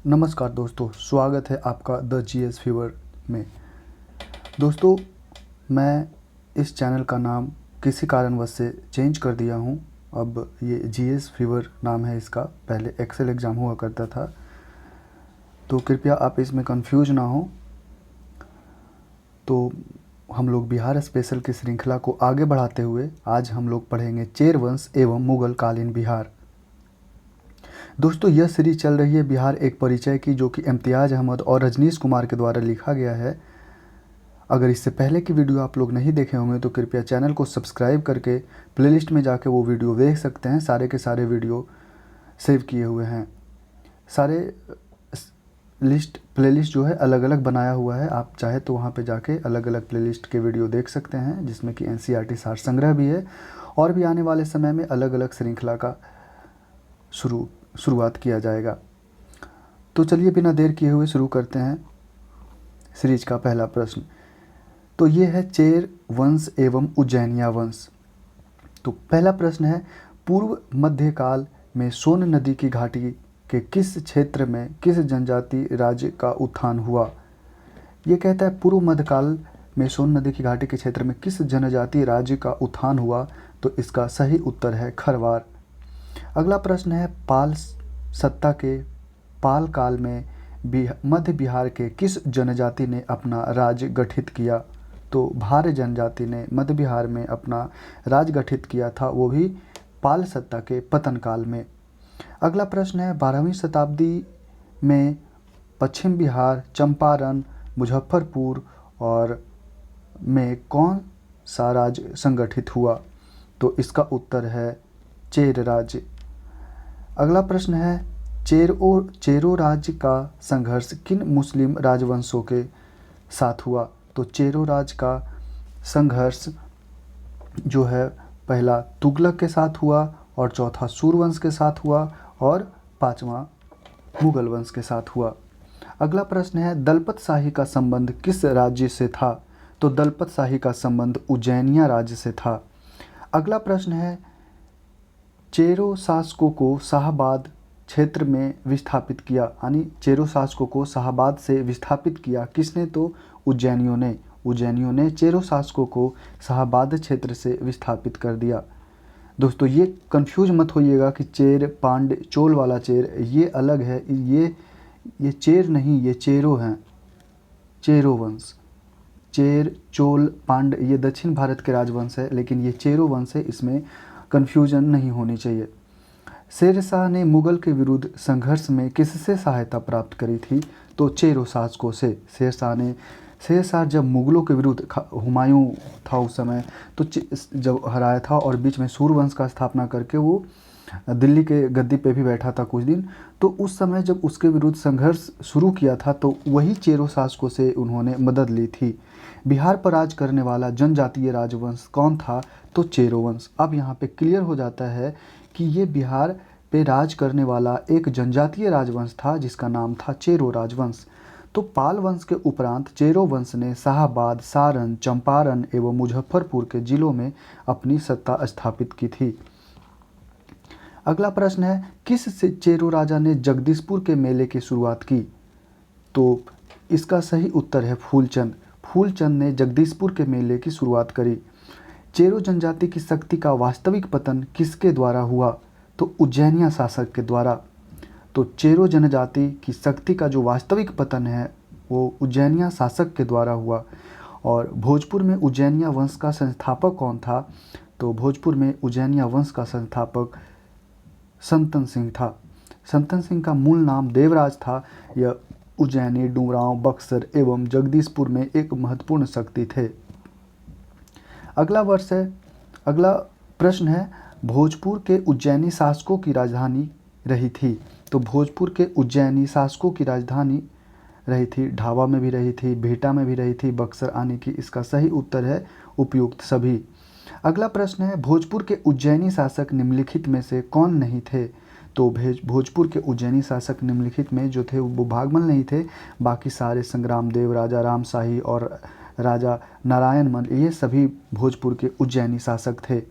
नमस्कार दोस्तों, स्वागत है आपका द जीएस फीवर में। दोस्तों, मैं इस चैनल का नाम किसी कारणवश से चेंज कर दिया हूं। अब ये जीएस फीवर नाम है इसका। पहले एक्सेल एग्ज़ाम हुआ करता था, तो कृपया आप इसमें कंफ्यूज ना हो। तो हम लोग बिहार स्पेशल की श्रृंखला को आगे बढ़ाते हुए आज हम लोग पढ़ेंगे चेर वंश एवं मुगल कालीन बिहार। दोस्तों, यह सीरीज चल रही है बिहार एक परिचय की, जो कि इम्तियाज़ अहमद और रजनीश कुमार के द्वारा लिखा गया है। अगर इससे पहले की वीडियो आप लोग नहीं देखे होंगे तो कृपया चैनल को सब्सक्राइब करके प्लेलिस्ट में जाके वो वीडियो देख सकते हैं। सारे के सारे वीडियो सेव किए हुए हैं। सारे प्लेलिस्ट जो है अलग अलग बनाया हुआ है। आप चाहे तो वहाँ पे जाके अलग अलग प्लेलिस्ट के वीडियो देख सकते हैं, जिसमें कि एनसीईआरटी सार संग्रह भी है और भी आने वाले समय में अलग अलग श्रृंखला का शुरुआत किया जाएगा। तो चलिए बिना देर किए हुए शुरू करते हैं सीरीज का पहला प्रश्न। तो ये है चेर वंश एवं उज्जैनिया वंश। तो पहला प्रश्न है, पूर्व मध्यकाल में सोन नदी की घाटी के किस क्षेत्र में किस जनजाति राज्य का उत्थान हुआ? ये कहता है पूर्व मध्यकाल में सोन नदी की घाटी के क्षेत्र में किस जनजाति राज्य का उत्थान हुआ? तो इसका सही उत्तर है खरवार। अगला प्रश्न है, पाल सत्ता के पाल काल में मध्य बिहार के किस जनजाति ने अपना राज्य गठित किया? तो भार जनजाति ने मध्य बिहार में अपना राज्य गठित किया था, वो भी पाल सत्ता के पतन काल में। अगला प्रश्न है, 12वीं शताब्दी में पश्चिम बिहार, चंपारण, मुजफ्फरपुर और में कौन सा राज्य संगठित हुआ? तो इसका उत्तर है चेर राज्य। अगला प्रश्न है, चेरो राज्य का संघर्ष किन मुस्लिम राजवंशों के साथ हुआ? तो चेरो राज्य का संघर्ष जो है पहला तुगलक के साथ हुआ और चौथा सूर्यवंश के साथ हुआ और पांचवा मुगल वंश के साथ हुआ। अगला प्रश्न है, दलपत शाही का संबंध किस राज्य से था? तो दलपत शाही का संबंध उज्जैनिया राज्य से था। अगला प्रश्न है, चेरो शासकों को शाहाबाद क्षेत्र में विस्थापित किया, यानी चेरो शासकों को शाहाबाद से विस्थापित किया किसने? तो उज्जैनियों ने चेरो शासकों को शाहाबाद क्षेत्र से विस्थापित कर दिया। दोस्तों, ये कंफ्यूज मत होइएगा कि चेर पांड्य चोल वाला चेर ये अलग है। ये चेर नहीं, ये चेरो हैं, चेरो वंश। चेर, चोल, पांड्य ये दक्षिण भारत के राजवंश है, लेकिन ये चेरो वंश है, इसमें कन्फ्यूजन नहीं होनी चाहिए। शेरशाह ने मुगल के विरुद्ध संघर्ष में किससे सहायता प्राप्त करी थी? तो चेरो शासकों से। शेरशाह जब मुगलों के विरुद्ध, हुमायूं था उस समय, तो जब हराया था और बीच में सूर्यवंश का स्थापना करके वो दिल्ली के गद्दी पे भी बैठा था कुछ दिन, तो उस समय जब उसके विरुद्ध संघर्ष शुरू किया था तो वही चेरो शासकों से उन्होंने मदद ली थी। बिहार पर राज करने वाला जनजातीय राजवंश कौन था? तो चेरो वंश। अब यहाँ पे क्लियर हो जाता है कि ये बिहार पे राज करने वाला एक जनजातीय राजवंश था जिसका नाम था चेरो राजवंश। तो पाल वंश के उपरांत चेरो वंश ने शाहाबाद, सारण, चंपारण एवं मुजफ्फरपुर के जिलों में अपनी सत्ता स्थापित की थी। अगला प्रश्न है, किस चेरो राजा ने जगदीशपुर के मेले की शुरुआत की? तो इसका सही उत्तर है फूलचंद। फूलचंद ने जगदीशपुर के मेले की शुरुआत करी। चेरो जनजाति की शक्ति का वास्तविक पतन किसके द्वारा हुआ? तो उज्जैनिया शासक के द्वारा। तो चेरो जनजाति की शक्ति का जो वास्तविक पतन है वो उज्जैनिया शासक के द्वारा हुआ। और भोजपुर में उज्जैनिया वंश का संस्थापक कौन था? तो भोजपुर में उज्जैनिया वंश का संस्थापक संतन सिंह था। संतन सिंह का मूल नाम देवराज था। यह उज्जैनी, डुमरांव, बक्सर एवं जगदीशपुर में एक महत्वपूर्ण शक्ति थे। अगला प्रश्न है, भोजपुर के उज्जैनी शासकों की राजधानी रही थी। तो भोजपुर के उज्जैनी शासकों की राजधानी रही थी, ढाबा में भी रही थी, भेटा में भी रही थी, बक्सर आने की। इसका सही उत्तर है उपयुक्त सभी। अगला प्रश्न है, भोजपुर के उज्जैनी शासक निम्नलिखित में से कौन नहीं थे? तो भोजपुर के उज्जैनी शासक निम्नलिखित में जो थे वो भागमल नहीं थे, बाकी सारे संग्राम देव, राजा रामशाही और राजा नारायण मल, ये सभी भोजपुर के उज्जैनी शासक थे।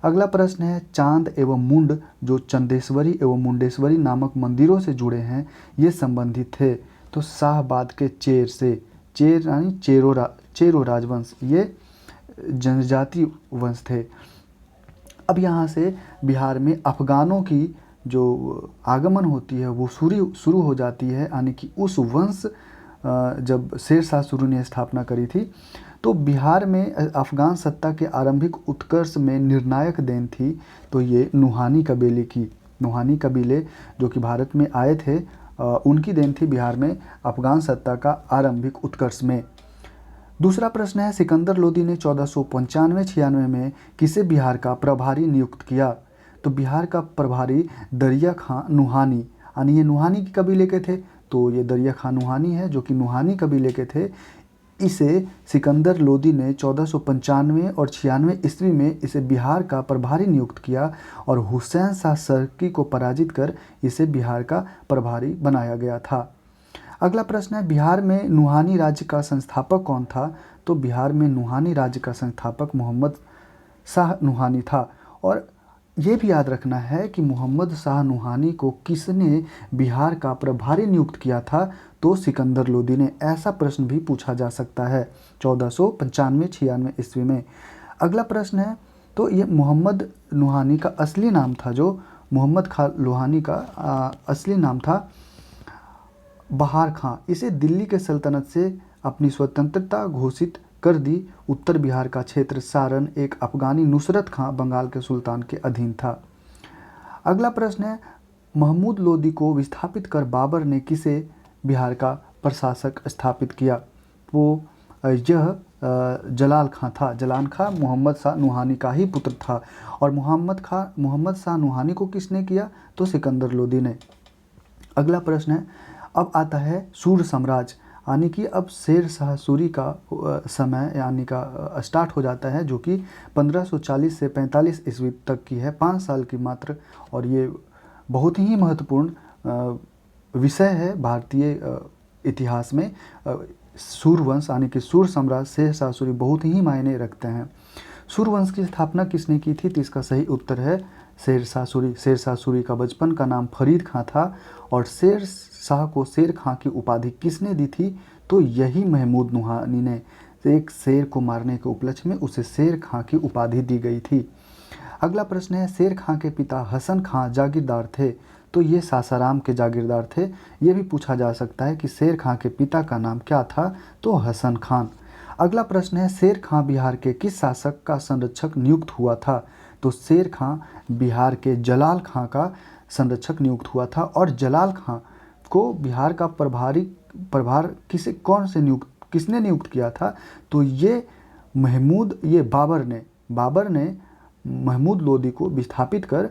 अगला प्रश्न है चांद एवं मुंड जो चंदेश्वरी एवं मुंडेश्वरी नामक मंदिरों से जुड़े हैं, ये संबंधित थे। तो शाहबाद के चेर से, चेर यानी चेरो राजवंश, ये जनजाति वंश थे। अब यहाँ से बिहार में अफगानों की जो आगमन होती है वो शुरू हो जाती है, यानी कि उस वंश जब शेरशाह सूरी ने स्थापना करी थी, तो बिहार में अफगान सत्ता के आरंभिक उत्कर्ष में निर्णायक देन थी तो ये नुहानी कबीले की। नुहानी कबीले जो कि भारत में आए थे, उनकी देन थी बिहार में अफगान सत्ता का आरंभिक उत्कर्ष में। दूसरा प्रश्न है सिकंदर लोदी ने 1495-96 में किसे बिहार का प्रभारी नियुक्त किया? तो बिहार का प्रभारी दरिया खां नुहानी, यानी ये नुहानी के कबीले के थे, तो ये दरिया खां नुहानी है जो कि नुहानी कबीले के थे। इसे सिकंदर लोदी ने 1495 और 96 ईस्वी में इसे बिहार का प्रभारी नियुक्त किया और हुसैन शाह शर्की को पराजित कर इसे बिहार का प्रभारी बनाया गया था। अगला प्रश्न है बिहार में नुहानी राज्य का संस्थापक कौन था? तो बिहार में नुहानी राज्य का संस्थापक मोहम्मद शाह नुहानी था। और ये भी याद रखना है कि मोहम्मद शाह नुहानी को किसने बिहार का प्रभारी नियुक्त किया था? तो सिकंदर लोदी ने। ऐसा प्रश्न भी पूछा जा सकता है 1495-96 ईस्वी में। अगला प्रश्न है तो ये मोहम्मद नुहानी का असली नाम था, जो मोहम्मद खां लोहानी का असली नाम था बहार खां। इसे दिल्ली के सल्तनत से अपनी स्वतंत्रता घोषित कर दी। उत्तर बिहार का क्षेत्र सारण एक अफगानी नुसरत खां बंगाल के सुल्तान के अधीन था। अगला प्रश्न है महमूद लोदी को विस्थापित कर बाबर ने किसे बिहार का प्रशासक स्थापित किया? वो यह जलाल खां था। जलाल खां मोहम्मद शाह नुहानी का ही पुत्र था। और मोहम्मद शाह नुहानी को किसने किया? तो सिकंदर लोदी ने। अगला प्रश्न है अब आता है सूर साम्राज्य, यानी कि अब शेर शाह सूरी का समय यानी का स्टार्ट हो जाता है, जो कि 1540 से 45 ईस्वी तक की है, 5 साल की मात्र। और ये बहुत ही महत्वपूर्ण विषय है भारतीय इतिहास में। सूरवंश यानी कि सूर सम्राट शेर शाह सूरी बहुत ही मायने रखते हैं। सूरवंश की स्थापना किसने की थी? तो इसका सही उत्तर है शेर शाह सूरी। शेर शाह सूरी का बचपन का नाम फरीद खां था और शेर शाह को शेर खां की उपाधि किसने दी थी? तो यही महमूद नुहानी ने। एक शेर को मारने के उपलक्ष्य में उसे शेर खां की उपाधि दी गई थी। अगला प्रश्न है शेर खां के पिता हसन खां जागीरदार थे, तो ये सासाराम के जागीरदार थे। ये भी पूछा जा सकता है कि शेर खां के पिता का नाम क्या था? तो हसन खान। अगला प्रश्न है शेर खां बिहार के किस शासक का संरक्षक नियुक्त हुआ था? तो शेर खां बिहार के जलाल खां का संरक्षक नियुक्त हुआ था। और जलाल खां को बिहार का प्रभार किसने नियुक्त किया था? तो ये बाबर ने महमूद लोदी को विस्थापित कर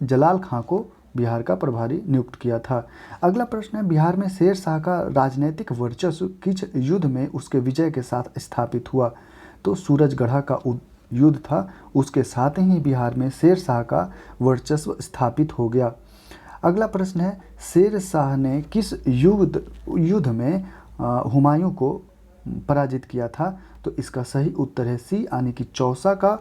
जलाल खां को बिहार का प्रभारी नियुक्त किया था। अगला प्रश्न है बिहार में शेर शाह का राजनीतिक वर्चस्व किस युद्ध में उसके विजय के साथ स्थापित हुआ? तो सूरजगढ़ा का युद्ध था, उसके साथ ही बिहार में शेर शाह का वर्चस्व स्थापित हो गया। अगला प्रश्न है शेर शाह ने किस युद्ध में हुमायूं को पराजित किया था? तो इसका सही उत्तर है सी, यानी कि चौसा का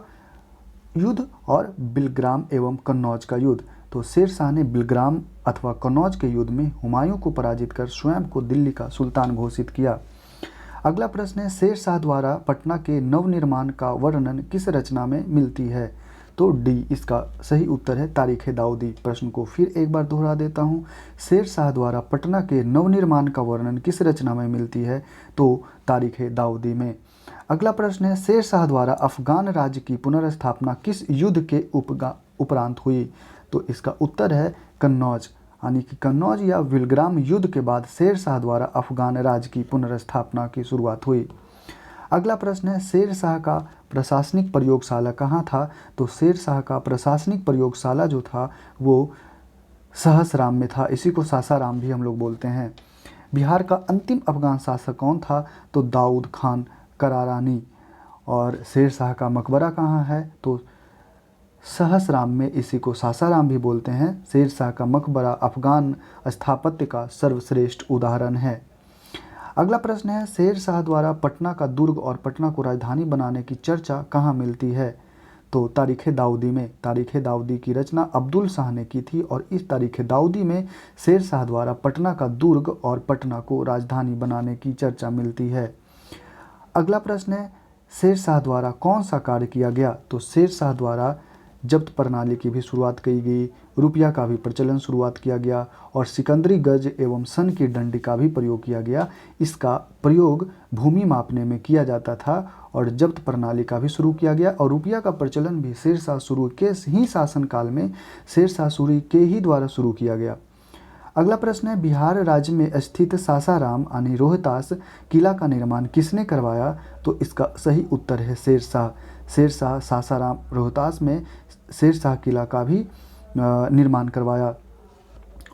युद्ध और बिलग्राम एवं कन्नौज का युद्ध। तो शेर शाह ने बिलग्राम अथवा कन्नौज के युद्ध में हुमायूं को पराजित कर स्वयं को दिल्ली का सुल्तान घोषित किया। अगला प्रश्न है शेर शाह द्वारा पटना के नवनिर्माण का वर्णन किस रचना में मिलती है? तो डी इसका सही उत्तर है तारीख़ दाऊदी। प्रश्न को फिर एक बार दोहरा देता हूँ, शेर शाह द्वारा पटना के नवनिर्माण का वर्णन किस रचना में मिलती है? तो तारीख़ दाऊदी में। अगला प्रश्न है शेर शाह द्वारा अफगान राज्य की पुनर्स्थापना किस युद्ध के उपरांत हुई? तो इसका उत्तर है कन्नौज, यानी कि कन्नौज या बिलग्राम युद्ध के बाद शेर शाह द्वारा अफगान राज्य की पुनर्स्थापना की शुरुआत हुई। अगला प्रश्न है शेर शाह का प्रशासनिक प्रयोगशाला कहाँ था? तो शेर शाह का प्रशासनिक प्रयोगशाला जो था वो सहसराम में था। इसी को सासाराम भी हम लोग बोलते हैं। बिहार का अंतिम अफगान शासक कौन था? तो दाऊद खान करारानी। और शेर शाह का मकबरा कहाँ है? तो सहसराम में, इसी को सासाराम भी बोलते हैं। शेर शाह का मकबरा अफगान स्थापत्य का सर्वश्रेष्ठ उदाहरण है। अगला प्रश्न है, शेर शाह द्वारा पटना का दुर्ग और पटना को राजधानी बनाने की चर्चा कहाँ मिलती है? तो तारीख़ दाऊदी में। तारीख़ दाऊदी की रचना अब्दुल शाह ने की थी और इस तारीख़ दाऊदी में शेर शाह द्वारा पटना का दुर्ग और पटना को राजधानी बनाने की चर्चा मिलती है। अगला प्रश्न है, शेर शाह द्वारा कौन सा कार्य किया गया? तो शेर शाह द्वारा जब्त प्रणाली की भी शुरुआत की गई, रुपया का भी प्रचलन शुरुआत किया गया और सिकंदरी गज एवं सन की डंडी का भी प्रयोग किया गया। इसका प्रयोग भूमि मापने में किया जाता था और जब्त प्रणाली का भी शुरू किया गया और रुपया का प्रचलन भी शेर शाह सूरी के ही शासनकाल में शेर शाह सूरी के ही द्वारा शुरू किया गया। अगला प्रश्न है, बिहार राज्य में स्थित सासाराम यानी रोहतास किला का निर्माण किसने करवाया? तो इसका सही उत्तर है शेर शाह। शेर शाह सासाराम रोहतास में शेर शाह किला का भी निर्माण करवाया।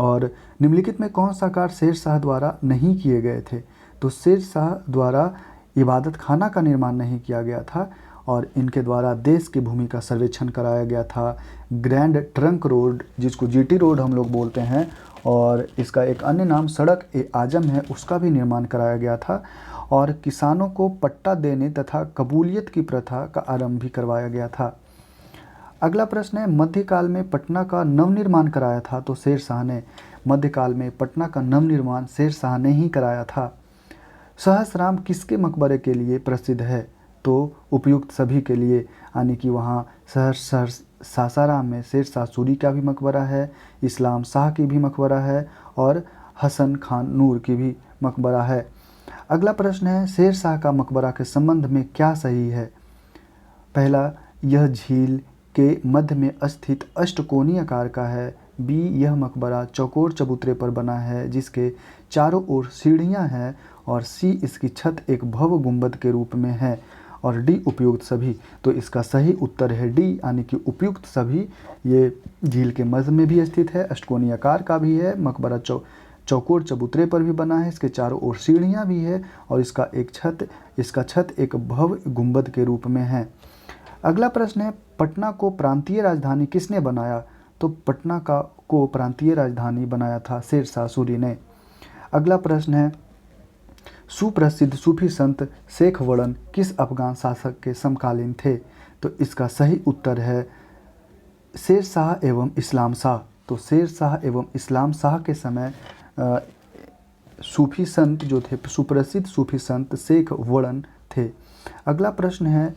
और निम्नलिखित में कौन सा कार्य शेर शाह द्वारा नहीं किए गए थे? तो शेर शाह द्वारा इबादत खाना का निर्माण नहीं किया गया था और इनके द्वारा देश की भूमि का सर्वेक्षण कराया गया था। ग्रैंड ट्रंक रोड, जिसको जीटी रोड हम लोग बोलते हैं, और इसका एक अन्य नाम सड़क ए आजम है, उसका भी निर्माण कराया गया था और किसानों को पट्टा देने तथा कबूलियत की प्रथा का आरंभ भी करवाया गया था। अगला प्रश्न है, मध्यकाल में पटना का नवनिर्माण कराया था? तो शेर शाह ने। मध्यकाल में पटना का नवनिर्माण शेर शाह ने ही कराया था। सहस्राम किसके मकबरे के लिए प्रसिद्ध है? तो उपयुक्त सभी के लिए, यानी कि वहाँ सासाराम में शेर शाह सूरी का भी मकबरा है, इस्लाम शाह की भी मकबरा है और हसन खान नूर की भी मकबरा है। अगला प्रश्न है, शेर शाह का मकबरा के संबंध में क्या सही है? पहला, यह झील के मध्य में स्थित अष्टकोणीय आकार का है। बी, यह मकबरा चौकोर चबूतरे पर बना है जिसके चारों ओर सीढ़ियां हैं और सी, इसकी छत एक भव्य गुंबद के रूप में है और डी, उपयुक्त सभी। तो इसका सही उत्तर है डी, यानी कि उपयुक्त सभी। ये झील के मध्य में भी स्थित है, अष्टकोणीय आकार का भी है, मकबरा चौकोर चबूतरे पर भी बना है, इसके चारों ओर सीढ़ियां भी है और इसका छत एक भव्य गुंबद के रूप में है। अगला प्रश्न है, पटना को प्रांतीय राजधानी किसने बनाया? तो पटना को प्रांतीय राजधानी बनाया था शेर शाह सूरी ने। अगला प्रश्न है, सुप्रसिद्ध सूफी संत शेख वड़न किस अफगान शासक के समकालीन थे? तो इसका सही उत्तर है शेर शाह एवं इस्लाम शाह। तो शेर शाह एवं इस्लाम शाह के समय सूफी संत जो थे, सुप्रसिद्ध सूफी संत शेख वड़न थे। अगला प्रश्न है,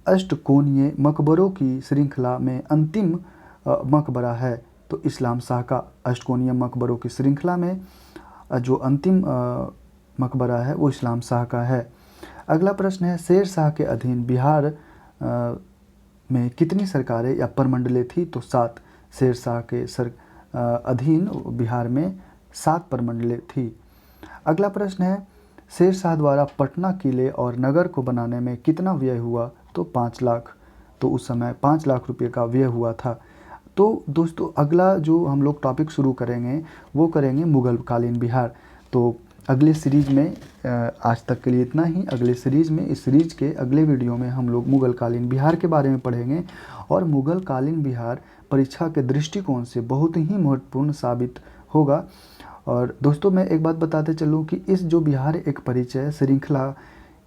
अष्टकोणीय मकबरों की श्रृंखला में अंतिम मकबरा है? तो इस्लाम शाह का अष्टकोणीय मकबरों की श्रृंखला में जो अंतिम मकबरा है वो इस्लाम शाह का है। अगला प्रश्न है, शेर शाह के अधीन बिहार में कितनी सरकारें या परमंडलें थी? तो 7। शेर शाह के अधीन बिहार में 7 परमंडलें थी। अगला प्रश्न है, शेर शाह द्वारा पटना किले और नगर को बनाने में कितना व्यय हुआ? तो 5 लाख। तो उस समय 5 लाख रुपये का व्यय हुआ था। तो दोस्तों, अगला जो हम लोग टॉपिक शुरू करेंगे वो करेंगे मुग़ल कालीन बिहार। तो अगले सीरीज़ में आज तक के लिए इतना ही। अगले सीरीज़ में, इस सीरीज़ के अगले वीडियो में हम लोग मुग़ल कालीन बिहार के बारे में पढ़ेंगे और मुग़ल कालीन बिहार परीक्षा के दृष्टिकोण से बहुत ही महत्वपूर्ण साबित होगा। और दोस्तों, मैं एक बात बताते चलूँ कि इस जो बिहार एक परिचय श्रृंखला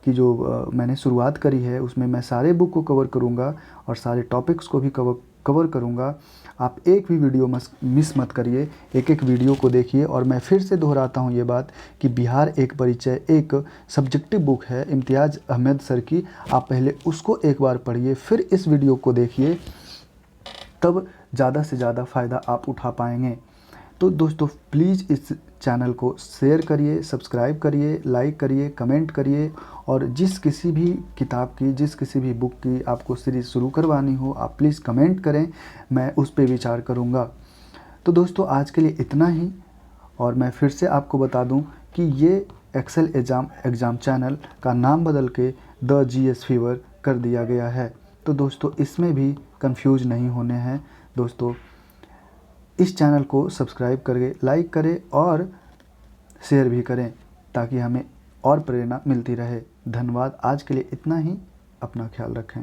की जो मैंने शुरुआत करी है उसमें मैं सारे बुक को कवर करूँगा और सारे टॉपिक्स को भी कवर करूँगा। आप एक भी वीडियो मिस मत करिए, एक वीडियो को देखिए। और मैं फिर से दोहराता हूँ ये बात कि बिहार एक परिचय एक सब्जेक्टिव बुक है इम्तियाज़ अहमद सर की। आप पहले उसको एक बार पढ़िए, फिर इस वीडियो को देखिए, तब ज़्यादा से ज़्यादा फ़ायदा आप उठा पाएंगे। तो दोस्तों, प्लीज़ इस चैनल को शेयर करिए, सब्सक्राइब करिए, लाइक करिए, कमेंट करिए और जिस किसी भी किताब की, जिस किसी भी बुक की आपको सीरीज़ शुरू करवानी हो, आप प्लीज़ कमेंट करें, मैं उस पर विचार करूँगा। तो दोस्तों, आज के लिए इतना ही। और मैं फिर से आपको बता दूं कि ये एक्सेल एग्ज़ाम चैनल का नाम बदल के द GS फीवर कर दिया गया है। तो दोस्तों, इसमें भी कंफ्यूज नहीं होने हैं। दोस्तों, इस चैनल को सब्सक्राइब करें, लाइक करें और शेयर भी करें ताकि हमें और प्रेरणा मिलती रहे। धन्यवाद। आज के लिए इतना ही। अपना ख्याल रखें।